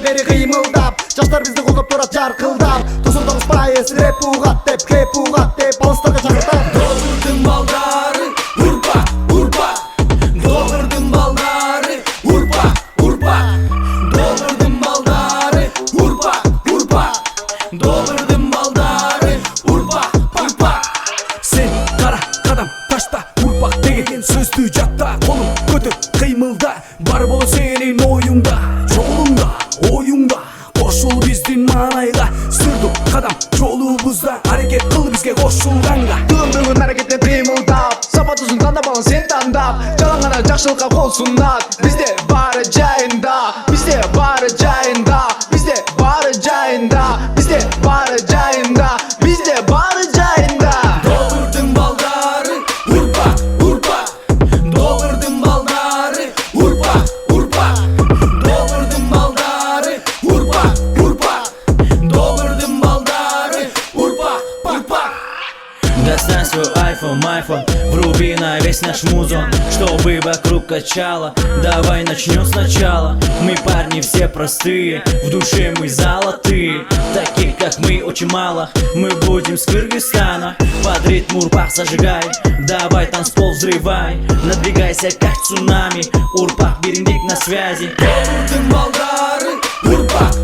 бери кыймылдап, жаштар бизди колдоп турат жаркылдап. 99% рэп угат деп, кеп угат деп, алыстарга чакыртат. Доллардың балдары, урпак, урпак. Доллардың балдары, урпак, урпак. Доллардың балдары, урпак, урпак. Доллардың балдары, урпак, урпак. Сен қара қадам ташта, урпак деген сөзді жатта. Қолың көтер қимылда, бар бол сенің ойыңда, жолыңда, ойыңда. Қошыл біздің маңайға, сүрдік қадам жолубузда. Әрекет қыл бізге қошылғанға. Бүгін бүгін әрекеттен қимылдап, сапа тұзын таңдап алын сен таңдап. Жалаң ғана жақшылыққа қол сұнат, бізде бары жайында, бізде бары жайында, бізде бары жайында, бізде бары жайында, бізде бары жайында. Доллардың балдары, урпак, урпак. Доллардың балдары, урпак, урпак. Доллардың балдары, урпак, урпак. Доллардың балдары, урпак, урпак. Достань свой айфон, майфон, вруби на весь наш музон, чтобы вокруг качало. Давай начнем сначала. Мы парни все простые, в душе мы золотые. Таких как мы очень мало, мы будем с Кыргызстана. Под ритм урпак зажигай, давай танцпол взрывай. Надвигайся как цунами, урпак берендик на связи. Доллардың балдары, урпак,